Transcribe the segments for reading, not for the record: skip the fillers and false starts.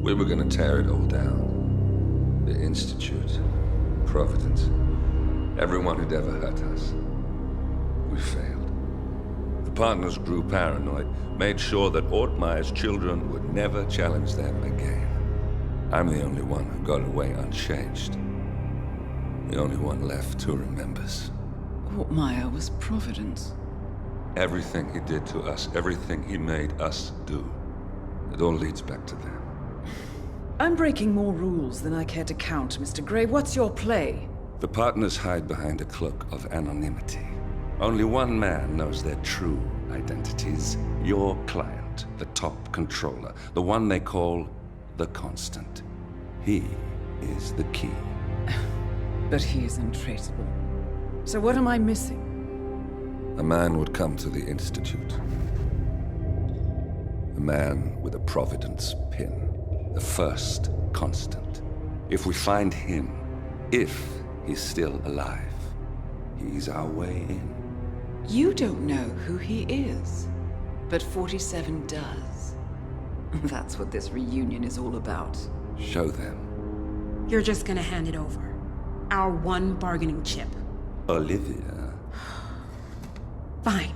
We were gonna tear it all down. The Institute, Providence, everyone who'd ever hurt us. We failed. The partners grew paranoid, made sure that Ortmeyer's children would never challenge them again. I'm the only one who got away unchanged. The only one left who remembers. Ortmeyer was Providence. Everything he did to us, everything he made us do, it all leads back to them. I'm breaking more rules than I care to count, Mr. Gray. What's your play? The partners hide behind a cloak of anonymity. Only one man knows their true identities. Your client, the top controller, the one they call the Constant. He is the key. But he is untraceable. So what am I missing? A man would come to the Institute. A man with a Providence pin. The first Constant. If we find him, if he's still alive, he's our way in. You don't know who he is, but 47 does. That's what this reunion is all about. Show them. You're just gonna hand it over. Our one bargaining chip. Olivia. Fine.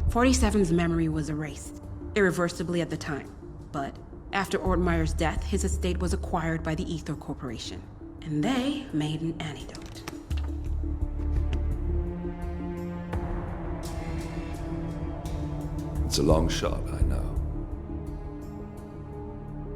47's memory was erased, irreversibly at the time. But after Ortmeyer's death, his estate was acquired by the Ether Corporation. And they made an antidote. It's a long shot, I know.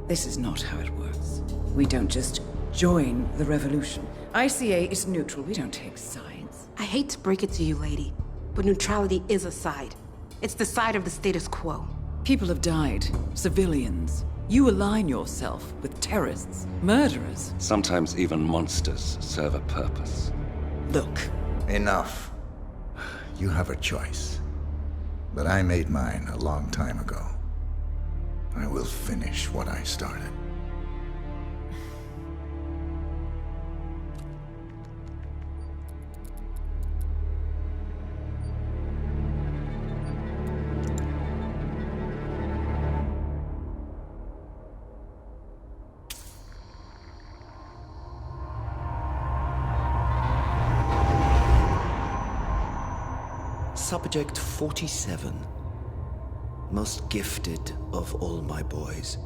This is not how it works. We don't just join the revolution. ICA is neutral. We don't take sides. I hate to break it to you, lady, but neutrality is a side. It's the side of the status quo. People have died. Civilians. You align yourself with terrorists, murderers. Sometimes even monsters serve a purpose. Look. Enough. You have a choice. But I made mine a long time ago. I will finish what I started. Subject 47. Most gifted of all my boys.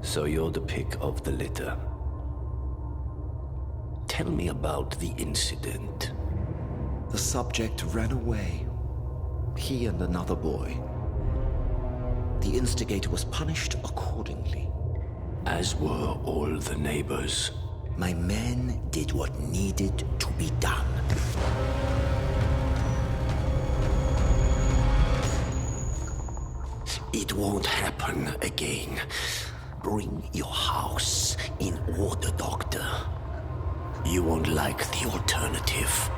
So you're the pick of the litter. Tell me about the incident. The subject ran away. He and another boy. The instigator was punished accordingly. As were all the neighbors. My men did what needed to be done. It won't happen again. Bring your house in order, Doctor. You won't like the alternative.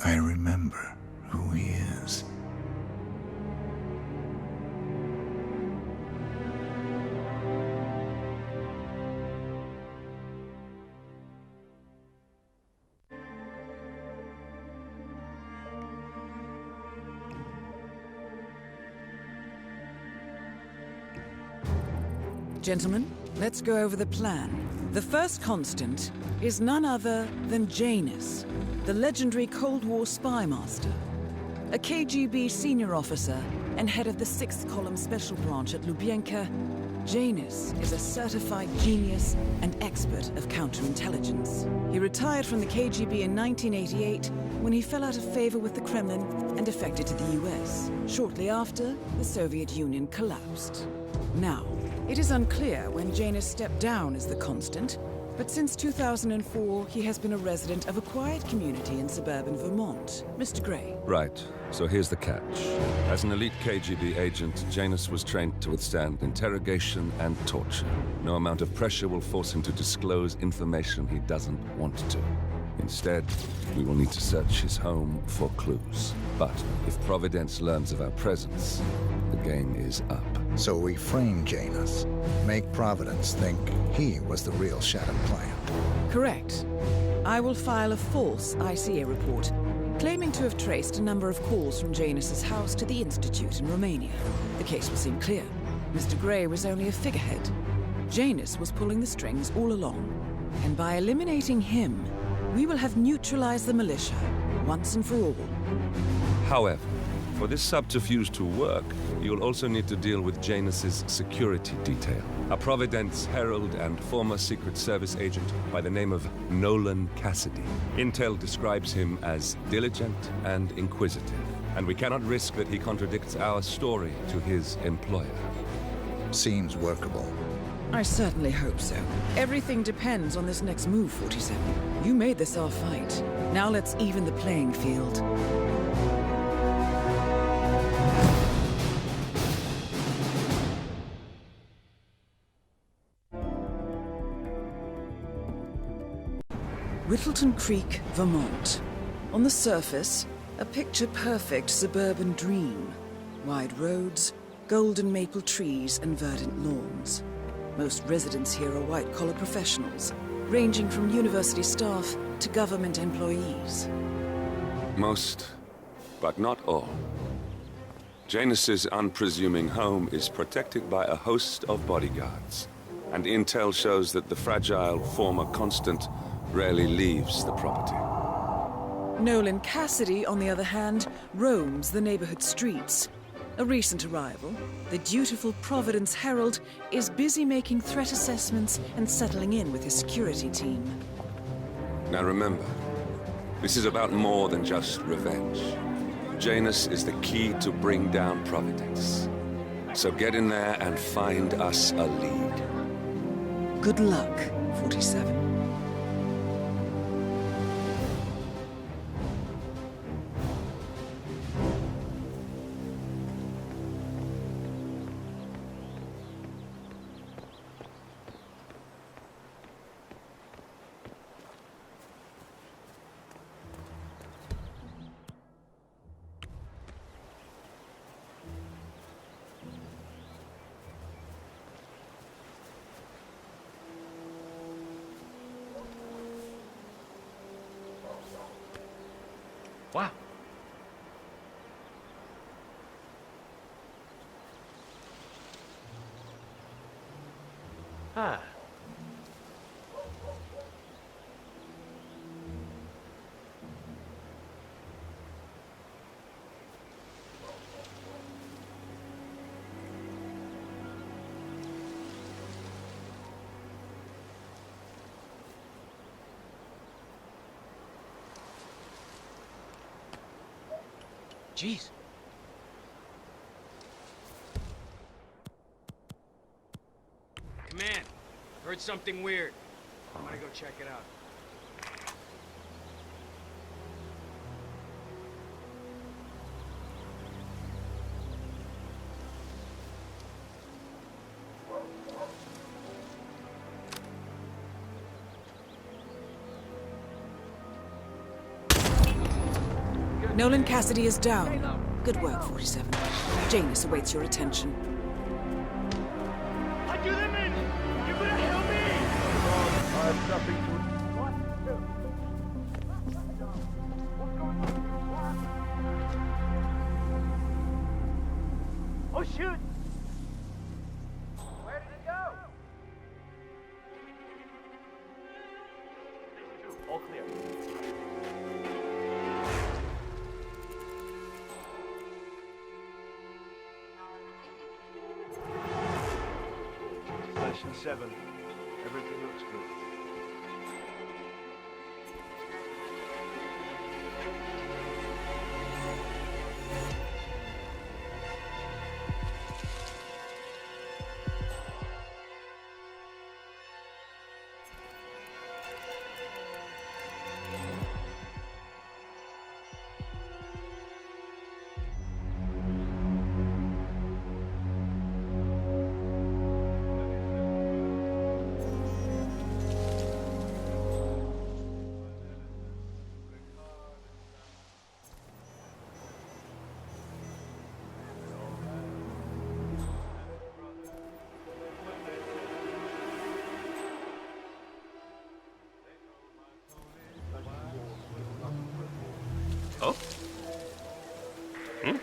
I remember who he is. Gentlemen, let's go over the plan. The first constant is none other than Janus, the legendary Cold War spy master. A KGB senior officer and head of the 6th Column Special Branch at Lubyanka, Janus is a certified genius and expert of counterintelligence. He retired from the KGB in 1988 when he fell out of favor with the Kremlin and defected to the US. Shortly after, the Soviet Union collapsed. Now, it is unclear when Janus stepped down as the Constant, but since 2004, he has been a resident of a quiet community in suburban Vermont. Mr. Gray. Right, so here's the catch. As an elite KGB agent, Janus was trained to withstand interrogation and torture. No amount of pressure will force him to disclose information he doesn't want to. Instead, we will need to search his home for clues. But if Providence learns of our presence, the game is up. So we frame Janus, make Providence think he was the real Shadow client. Correct. I will file a false ICA report, claiming to have traced a number of calls from Janus's house to the Institute in Romania. The case will seem clear. Mr. Gray was only a figurehead. Janus was pulling the strings all along. And by eliminating him, we will have neutralized the militia, once and for all. However, for this subterfuge to work, you'll also need to deal with Janus's security detail. A Providence herald and former Secret Service agent by the name of Nolan Cassidy. Intel describes him as diligent and inquisitive, and we cannot risk that he contradicts our story to his employer. Seems workable. I certainly hope so. Everything depends on this next move, 47. You made this our fight. Now let's even the playing field. Uiltonn-Crik, Vermont. On the surface, a picture-perfect suburban dream. Wide roads, golden maple trees, and verdant lawns. Most residents here are white-collar professionals, ranging from university staff to government employees. Most, but not all. Janus's unpresuming home is protected by a host of bodyguards, and intel shows that the fragile former Constant rarely leaves the property. Nolan Cassidy, on the other hand, roams the neighborhood streets. A recent arrival, the dutiful Providence Herald is busy making threat assessments and settling in with his security team. Now remember, this is about more than just revenge. Janus is the key to bring down Providence. So get in there and find us a lead. Good luck, 47. Wow. Ah. Jeez. Command, heard something weird. I'm gonna go check it out. Nolan Cassidy is down. Good work, 47. Janus awaits your attention. Oh, shoot! Where did it go? All clear. Station 7. Everything looks good. Oh? Hmm?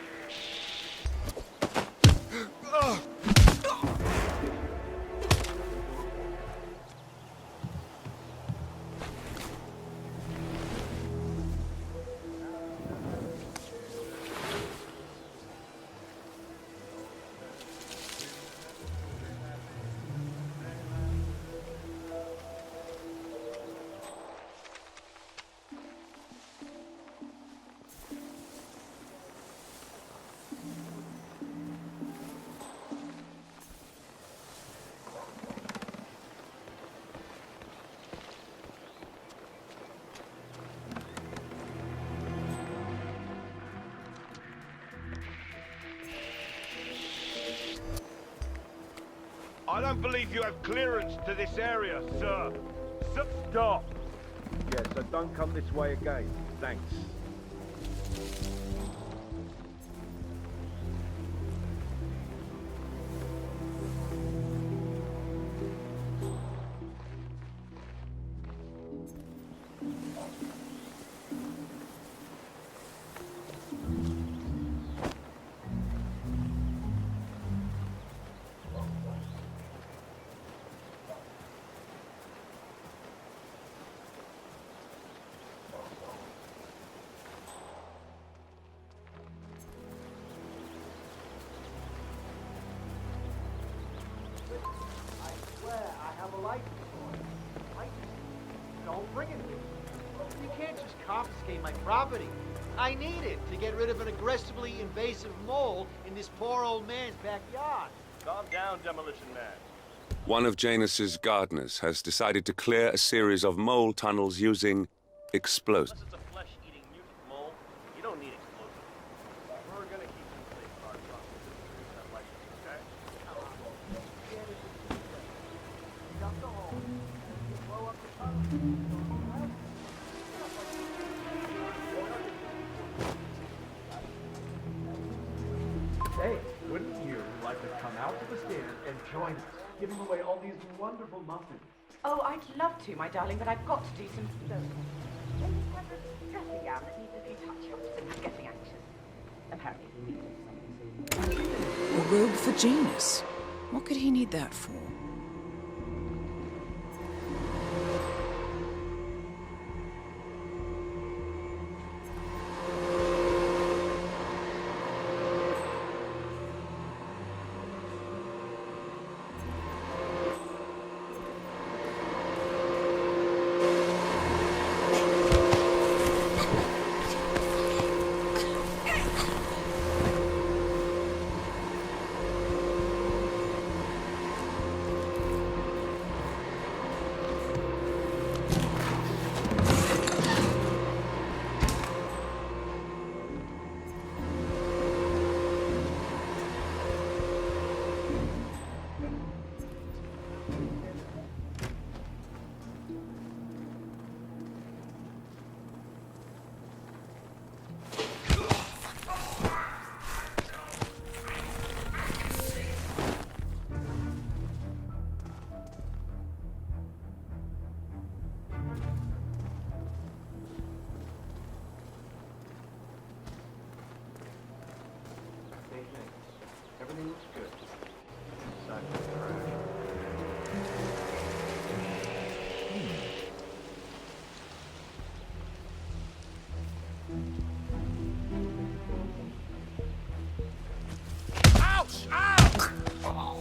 I don't believe you have clearance to this area, sir. Stop! Yeah, so don't come this way again. Thanks. Don't bring it to me. You can't just confiscate my property. I need it to get rid of an aggressively invasive mole in this poor old man's backyard. Calm down, Demolition Man. One of Janus's gardeners has decided to clear a series of mole tunnels using explosives. Unless it's a flesh-eating mutant mole, you don't need explosives. We're gonna keep some safe for our truck. Okay? Dump the hole. Blow up the tunnel. Hey, wouldn't you like to come out to the stand and join us, giving away all these wonderful muffins? Oh, I'd love to, my darling, but I've got to do some Ladies have a dressing gown that needs a few touch-ups and he's getting anxious. Apparently he needs something. A robe for Janus. What could he need that for? Everything looks good. Aside from the crash. Ouch! Ow!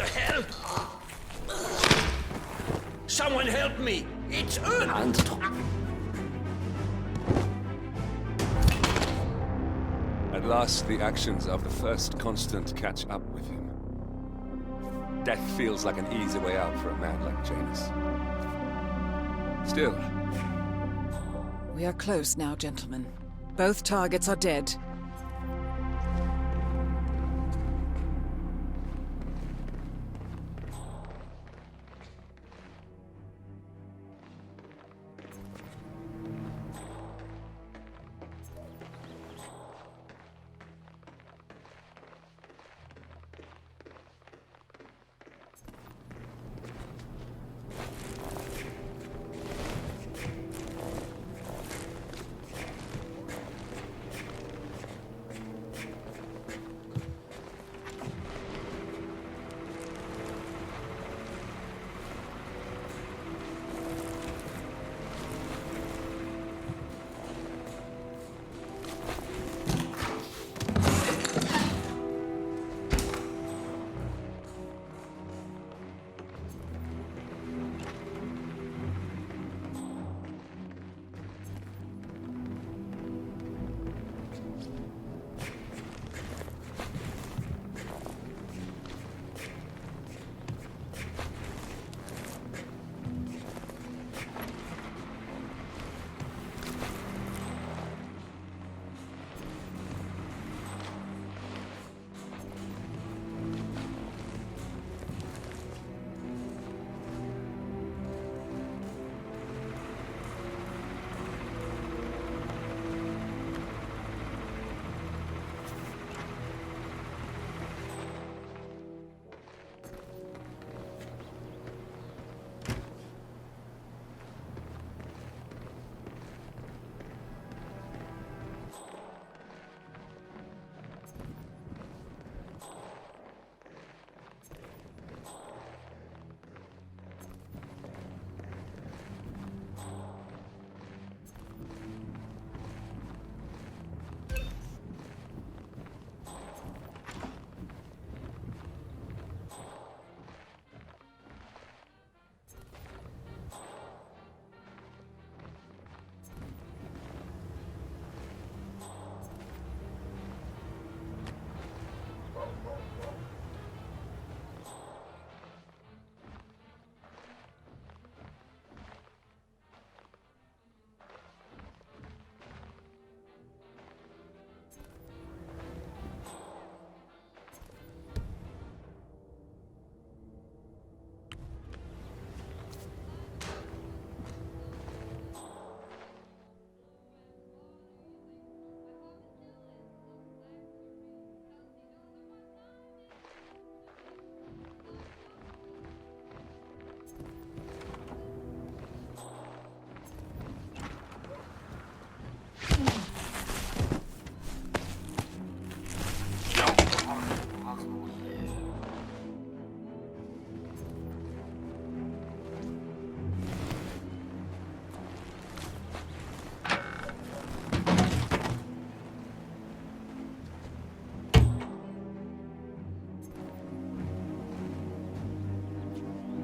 the hell? Someone help me! It's urgent! At last, the actions of the first constant catch up with him. Death feels like an easy way out for a man like Janus. Still, We are close now, gentlemen. Both targets are dead.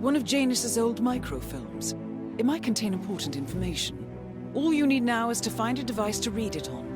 One of Janus's old microfilms. It might contain important information. All you need now is to find a device to read it on.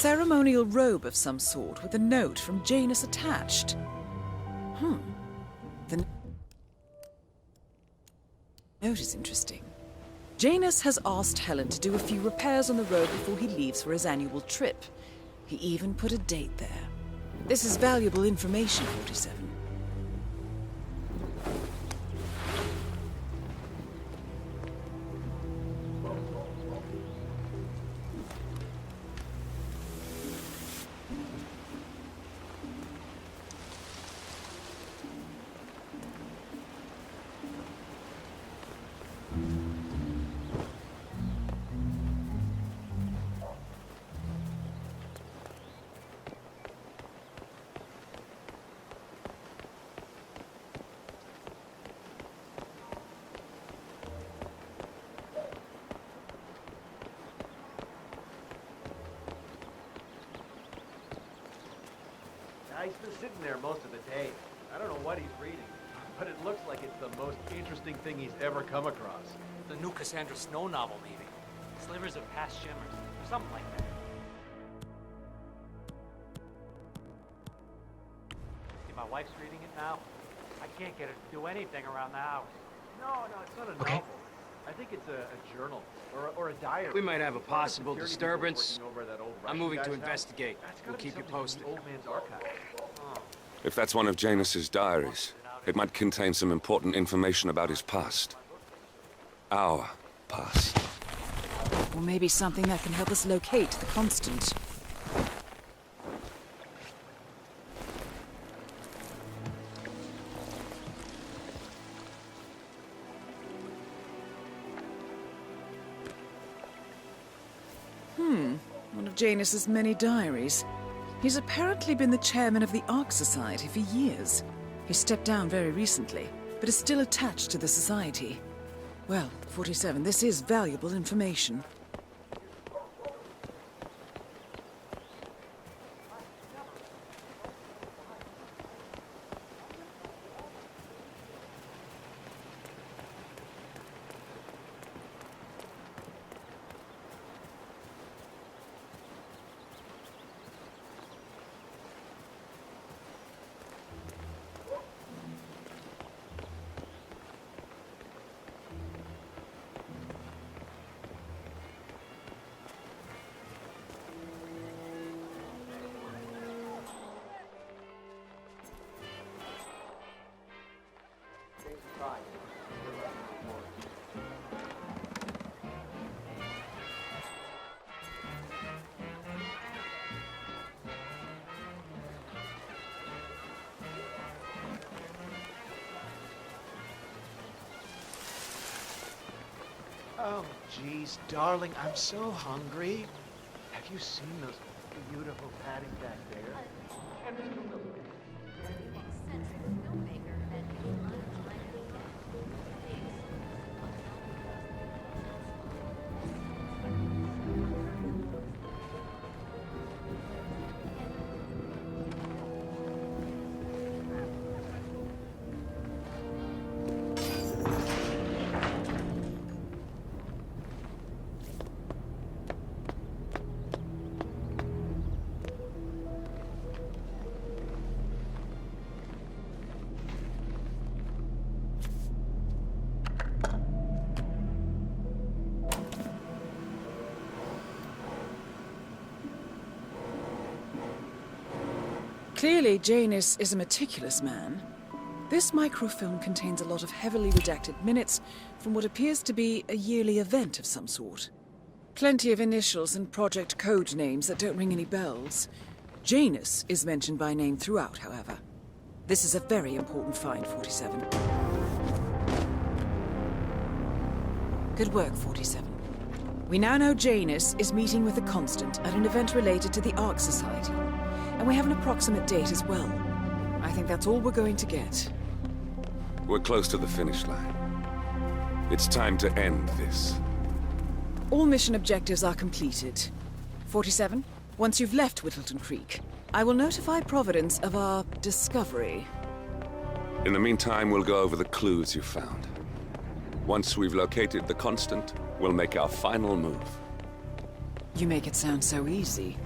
ceremonial robe of some sort with a note from Janus attached. The note is interesting. Janus has asked Helen to do a few repairs on the road before he leaves for his annual trip. He even put a date there. This is valuable information, 47. He's been sitting there most of the day. I don't know what he's reading, but it looks like it's the most interesting thing he's ever come across. The new Cassandra Snow novel, maybe. Slivers of Past Shimmers, or something like that. See, my wife's reading it now. I can't get her to do anything around the house. No, it's not a novel. I think it's a journal, or a diary. We might have a possible Security disturbance. people working over that old I'm Russian moving guy's to house. investigate. That's We'll gotta be keep you something from posted. the old man's archive. If that's one of Janus's diaries, it might contain some important information about his past. Our past. Or maybe something that can help us locate the Constant. One of Janus's many diaries. He's apparently been the chairman of the Ark Society for years. He stepped down very recently, but is still attached to the society. Well, 47, this is valuable information. Oh, geez, darling, I'm so hungry. Have you seen those beautiful patties back there? And Mr. Wilton. Clearly, Janus is a meticulous man. This microfilm contains a lot of heavily redacted minutes from what appears to be a yearly event of some sort. Plenty of initials and project code names that don't ring any bells. Janus is mentioned by name throughout, however. This is a very important find, 47. Good work, 47. We now know Janus is meeting with the Constant at an event related to the Ark Society. And we have an approximate date as well. I think that's all we're going to get. We're close to the finish line. It's time to end this. All mission objectives are completed. 47, once you've left Uiltonn-Crik, I will notify Providence of our discovery. In the meantime, we'll go over the clues you found. Once we've located the Constant, we'll make our final move. You make it sound so easy.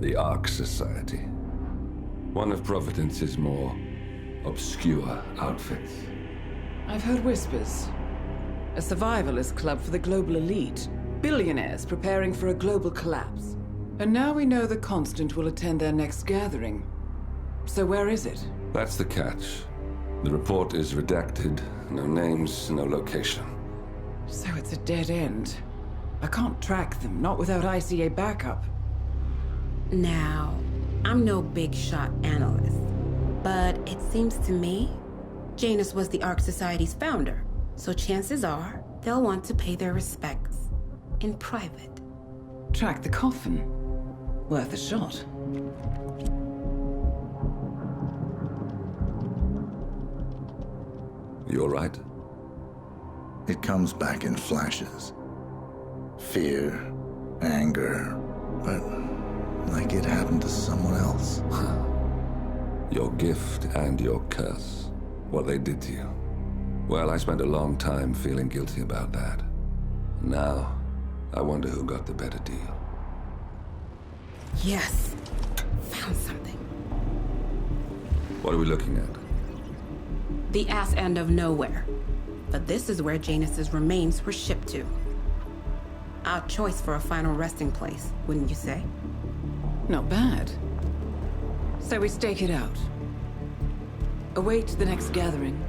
The Ark Society. One of Providence's more obscure outfits. I've heard whispers. A survivalist club for the global elite. Billionaires preparing for a global collapse. And now we know the Constant will attend their next gathering. So where is it? That's the catch. The report is redacted. No names, no location. So it's a dead end. I can't track them, not without ICA backup. Now, I'm no big shot analyst, but it seems to me Janus was the Ark Society's founder, so chances are they'll want to pay their respects in private. Track the coffin. Worth a shot. You all right? It comes back in flashes. Fear, anger, but like it happened to someone else. Your gift and your curse. What they did to you. Well, I spent a long time feeling guilty about that. Now, I wonder who got the better deal. Yes, found something. What are we looking at? The ass end of nowhere. But this is where Janus's remains were shipped to. Our choice for a final resting place, wouldn't you say? Not bad. So we stake it out. Await the next gathering.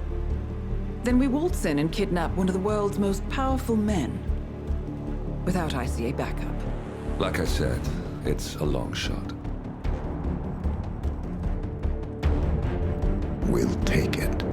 Then we waltz in and kidnap one of the world's most powerful men. Without ICA backup. Like I said, it's a long shot. We'll take it.